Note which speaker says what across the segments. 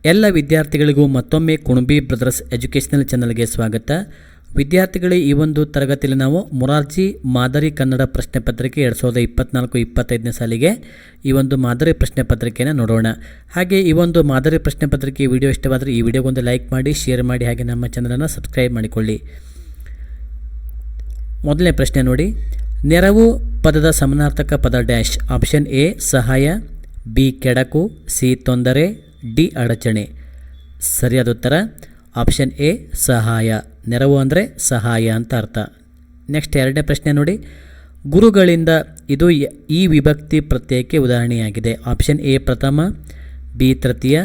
Speaker 1: ಎಲ್ಲ ವಿದ್ಯಾರ್ಥಿಗಳಿಗೂ ಮತ್ತೊಮ್ಮೆ ಕುಣಬಿ ಬ್ರದರ್ಸ್ ಎಜುಕೇಷನಲ್ ಚಾನಲ್ಗೆ ಸ್ವಾಗತ. ವಿದ್ಯಾರ್ಥಿಗಳೇ, ಈ ಒಂದು ತರಗತಿಯಲ್ಲಿ ನಾವು ಮೊರಾರ್ಜಿ ಮಾದರಿ ಕನ್ನಡ ಪ್ರಶ್ನೆ ಪತ್ರಿಕೆ 2024-25ನೇ ಸಾಲಿಗೆ ಈ ಒಂದು ಮಾದರಿ ಪ್ರಶ್ನೆ ಪತ್ರಿಕೆಯನ್ನು ನೋಡೋಣ. ಹಾಗೆ ಈ ಒಂದು ಮಾದರಿ ಪ್ರಶ್ನೆ ಪತ್ರಿಕೆ ವಿಡಿಯೋ ಇಷ್ಟವಾದರೆ ಈ ವಿಡಿಯೋಗೊಂದು ಲೈಕ್ ಮಾಡಿ, ಶೇರ್ ಮಾಡಿ, ಹಾಗೆ ನಮ್ಮ ಚಾನಲನ್ನು ಸಬ್ಸ್ಕ್ರೈಬ್ ಮಾಡಿಕೊಳ್ಳಿ. ಮೊದಲನೇ ಪ್ರಶ್ನೆ ನೋಡಿ. ನೆರವು ಪದದ ಸಮಾನಾರ್ಥಕ ಪದ ಡ್ಯಾಶ್. ಆಪ್ಷನ್ ಎ ಸಹಾಯ, ಬಿ ಕೆಡಕು, ಸಿ ತೊಂದರೆ, ಡಿ ಅಡಚಣೆ. ಸರಿಯಾದ ಉತ್ತರ ಆಪ್ಷನ್ ಎ ಸಹಾಯ. ನೆರವು ಅಂದರೆ ಸಹಾಯ ಅಂತ ಅರ್ಥ. ನೆಕ್ಸ್ಟ್ ಎರಡನೇ ಪ್ರಶ್ನೆ ನೋಡಿ. ಗುರುಗಳಿಂದ ಇದು ಈ ವಿಭಕ್ತಿ ಪ್ರತ್ಯಯಕ್ಕೆ ಉದಾಹರಣೆಯಾಗಿದೆ. ಆಪ್ಷನ್ ಎ ಪ್ರಥಮ, ಬಿ ತೃತೀಯ,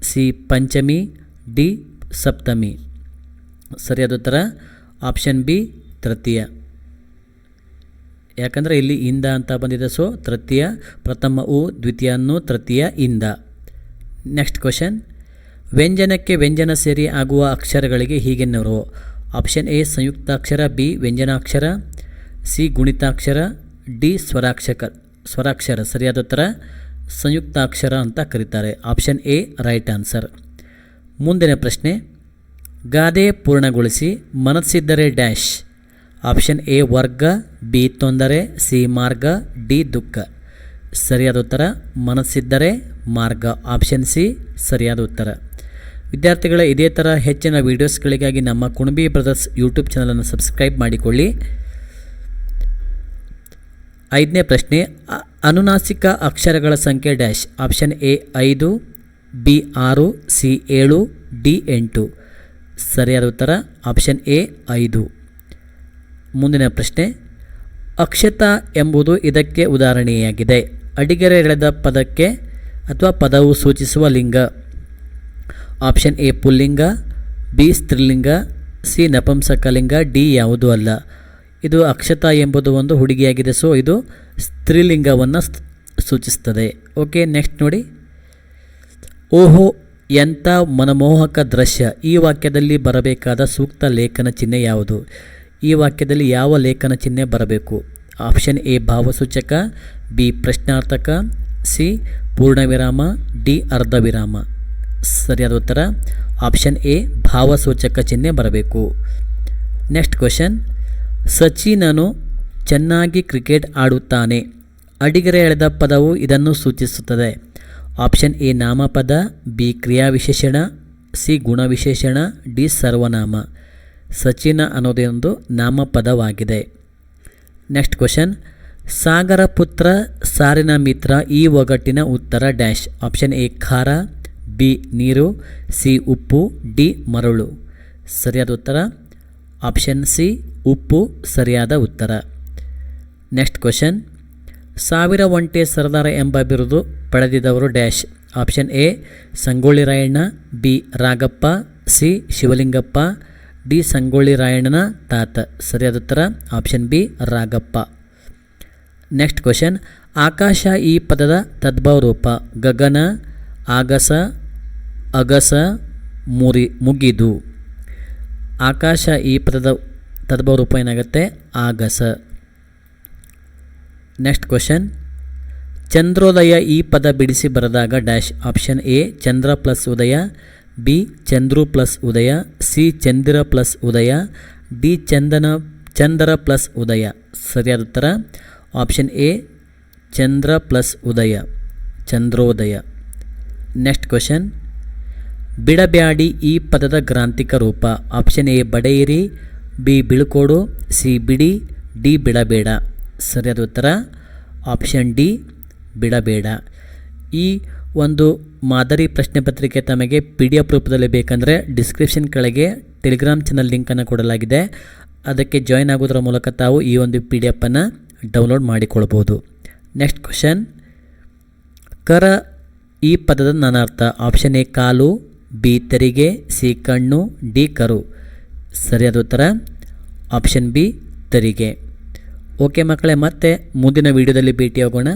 Speaker 1: ಸಿ ಪಂಚಮಿ, ಡಿ ಸಪ್ತಮಿ. ಸರಿಯಾದ ಉತ್ತರ ಆಪ್ಷನ್ ಬಿ ತೃತೀಯ. ಯಾಕಂದರೆ ಇಲ್ಲಿ ಇಂದ ಅಂತ ಬಂದಿದೆ, ಸೊ ತೃತೀಯ. ಪ್ರಥಮ ಉ, ದ್ವಿತೀಯನ್ನು, ತೃತೀಯ ಇಂದ. Next question. ವ್ಯಂಜನಕ್ಕೆ ವ್ಯಂಜನ ಸೇರಿ ಆಗುವ ಅಕ್ಷರಗಳಿಗೆ ಹೀಗೆನ್ನುವರು. ಆಪ್ಷನ್ ಎ ಸಂಯುಕ್ತಾಕ್ಷರ, ಬಿ ವ್ಯಂಜನಾಕ್ಷರ, ಸಿ ಗುಣಿತಾಕ್ಷರ, ಡಿ ಸ್ವರಾಕ್ಷರ. ಸರಿಯಾದ ಉತ್ತರ ಸಂಯುಕ್ತಾಕ್ಷರ ಅಂತ ಕರೀತಾರೆ. Option A right answer. ಮುಂದಿನ ಪ್ರಶ್ನೆ. ಗಾದೆ ಪೂರ್ಣಗೊಳಿಸಿ. ಮನಸ್ಸಿದ್ದರೆ ಡ್ಯಾಶ್. ಆಪ್ಷನ್ ಎ ವರ್ಗ, ಬಿ ತೊಂದರೆ, ಸಿ ಮಾರ್ಗ, ಡಿ ದುಃಖ. ಸರಿಯಾದ ಉತ್ತರ ಮನಸ್ಸಿದ್ದರೆ ಮಾರ್ಗ. ಆಪ್ಷನ್ ಸಿ ಸರಿಯಾದ ಉತ್ತರ. ವಿದ್ಯಾರ್ಥಿಗಳ ಇದೇ ಥರ ಹೆಚ್ಚಿನ ವೀಡಿಯೋಸ್ಗಳಿಗಾಗಿ ನಮ್ಮ ಕುಣಬಿ ಬ್ರದರ್ಸ್ ಯೂಟ್ಯೂಬ್ ಚಾನಲನ್ನು ಸಬ್ಸ್ಕ್ರೈಬ್ ಮಾಡಿಕೊಳ್ಳಿ. ಐದನೇ ಪ್ರಶ್ನೆ. ಅನುನಾಸಿಕ ಅಕ್ಷರಗಳ ಸಂಖ್ಯೆ dash. Option A 5, B 6, C 7, D 8. ಸರಿಯಾದ ಉತ್ತರ ಆಪ್ಷನ್ ಎ 5. ಮುಂದಿನ ಪ್ರಶ್ನೆ. ಅಕ್ಷತ ಎಂಬುದು ಇದಕ್ಕೆ ಉದಾಹರಣೆಯಾಗಿದೆ. ಅಡಿಗೆರೆ ಎಳೆದ ಪದಕ್ಕೆ ಅಥವಾ ಪದವು ಸೂಚಿಸುವ ಲಿಂಗ. ಆಪ್ಷನ್ ಎ ಪುಲ್ಲಿಂಗ, ಬಿ ಸ್ತ್ರೀಲಿಂಗ, ಸಿ ನಪುಂಸಕಲಿಂಗ, ಡಿ ಯಾವುದೂ ಅಲ್ಲ. ಇದು ಅಕ್ಷತ ಎಂಬುದು ಒಂದು ಹುಡುಗಿಯಾಗಿದೆ, ಸೊ ಇದು ಸ್ತ್ರೀಲಿಂಗವನ್ನು ಸೂಚಿಸ್ತದೆ. ಓಕೆ, ನೆಕ್ಸ್ಟ್ ನೋಡಿ. ಓಹೋ ಎಂಥ ಮನಮೋಹಕ ದೃಶ್ಯ. ಈ ವಾಕ್ಯದಲ್ಲಿ ಬರಬೇಕಾದ ಸೂಕ್ತ ಲೇಖನ ಚಿಹ್ನೆ ಯಾವುದು? ಈ ವಾಕ್ಯದಲ್ಲಿ ಯಾವ ಲೇಖನ ಚಿಹ್ನೆ ಬರಬೇಕು? ಆಪ್ಷನ್ ಎ ಭಾವಸೂಚಕ, ಬಿ ಪ್ರಶ್ನಾರ್ಥಕ, ಸಿ ಪೂರ್ಣವಿರಾಮ, ಡಿ ಅರ್ಧವಿರಾಮ. ಸರಿಯಾದ ಉತ್ತರ ಆಪ್ಷನ್ ಎ ಭಾವಸೂಚಕ ಚಿಹ್ನೆ ಬರಬೇಕು. Next question. ಸಚಿನನು ಚೆನ್ನಾಗಿ ಕ್ರಿಕೆಟ್ ಆಡುತ್ತಾನೆ. ಅಡಿಗೆರೆ ಎಳೆದ ಪದವು ಇದನ್ನು ಸೂಚಿಸುತ್ತದೆ. ಆಪ್ಷನ್ ಎ ನಾಮಪದ, ಬಿ ಕ್ರಿಯಾವಿಶೇಷಣ, ಸಿ ಗುಣವಿಶೇಷಣ, ಡಿ ಸರ್ವನಾಮ. ಸಚಿನ ಅನ್ನೋದೊಂದು ನಾಮಪದವಾಗಿದೆ. Next question. ಸಾಗರ ಪುತ್ರ, ಸಾರಿನ ಮಿತ್ರ, ಈ ಒಗಟಿನ ಉತ್ತರ ಡ್ಯಾಶ್. ಆಪ್ಷನ್ ಎ ಖಾರ, ಬಿ ನೀರು, ಸಿ ಉಪ್ಪು, ಡಿ ಮರಳು. ಸರಿಯಾದ ಉತ್ತರ ಆಪ್ಷನ್ ಸಿ ಉಪ್ಪು ಸರಿಯಾದ ಉತ್ತರ. Next question. 1000 ಒಂಟೆ ಸರದಾರ ಎಂಬ ಬಿರುದು ಪಡೆದಿದ್ದವರು dash. Option A Sangolli Rayanna, B Ragappa, C Shivalingappa, D Sangolli ರಾಯಣ್ಣನ ತಾತ. ಸರಿಯಾದ ಉತ್ತರ option B Ragappa. Next question. ಆಕಾಶ ಈ ಪದದ ತದ್ಭವ ರೂಪ. ಗಗನ, ಆಗಸ, ಅಗಸ, ಮುಗಿದು. ಆಕಾಶ ಈ ಪದದ ತದ್ಭವ ರೂಪ ಏನಾಗುತ್ತೆ? ಆಗಸ. Next question. ಚಂದ್ರೋದಯ ಈ ಪದ ಬಿಡಿಸಿ ಬರೆದಾಗ ಡ್ಯಾಶ್. ಆಪ್ಷನ್ ಎ ಚಂದ್ರ ಪ್ಲಸ್ ಉದಯ, ಬಿ ಚಂದ್ರು ಪ್ಲಸ್ ಉದಯ, ಸಿ ಚಂದಿರ ಪ್ಲಸ್ ಉದಯ, ಡಿ ಚಂದರ ಪ್ಲಸ್ ಉದಯ. ಸರಿಯಾದ ಉತ್ತರ ಆಪ್ಷನ್ ಎ ಚಂದ್ರ ಪ್ಲಸ್ ಉದಯ, ಚಂದ್ರೋದಯ. Next question. ಬಿಡಬ್ಯಾಡಿ ಈ ಪದದ ಗ್ರಾಂಥಿಕ ರೂಪ. ಆಪ್ಷನ್ ಎ ಬಡೆಯಿರಿ, ಬಿ ಬಿಳುಕೋಡು, ಸಿ ಬಿಡಿ, ಡಿ ಬಿಡಬೇಡ. ಸರಿಯಾದ ಉತ್ತರ ಆಪ್ಷನ್ ಡಿ ಬಿಡಬೇಡ. ಈ ಒಂದು ಮಾದರಿ ಪ್ರಶ್ನೆ ಪತ್ರಿಕೆ ತಮಗೆ PDF ರೂಪದಲ್ಲಿ ಬೇಕಂದರೆ ಡಿಸ್ಕ್ರಿಪ್ಷನ್ ಕೆಳಗೆ ಟೆಲಿಗ್ರಾಮ್ ಚಾನಲ್ ಲಿಂಕನ್ನು ಕೊಡಲಾಗಿದೆ. ಅದಕ್ಕೆ ಜಾಯಿನ್ ಆಗೋದ್ರ ಮೂಲಕ ತಾವು ಈ ಒಂದು PDF ಅನ್ನು ಡೌನ್ಲೋಡ್ ಮಾಡಿಕೊಳ್ಬೋದು. Next question. ಕರ ಈ ಪದದ ನಾನಾರ್ಥ. ಆಪ್ಷನ್ ಎ ಕಾಲು, ಬಿ ತೆರಿಗೆ, ಸಿ ಕಣ್ಣು, ಡಿ ಕರು. ಸರಿಯಾದ ಉತ್ತರ ಆಪ್ಷನ್ ಬಿ ತೆರಿಗೆ. ಓಕೆ ಮಕ್ಕಳೇ, ಮತ್ತೆ ಮುಂದಿನ ವಿಡಿಯೋದಲ್ಲಿ ಭೇಟಿಯಾಗೋಣ.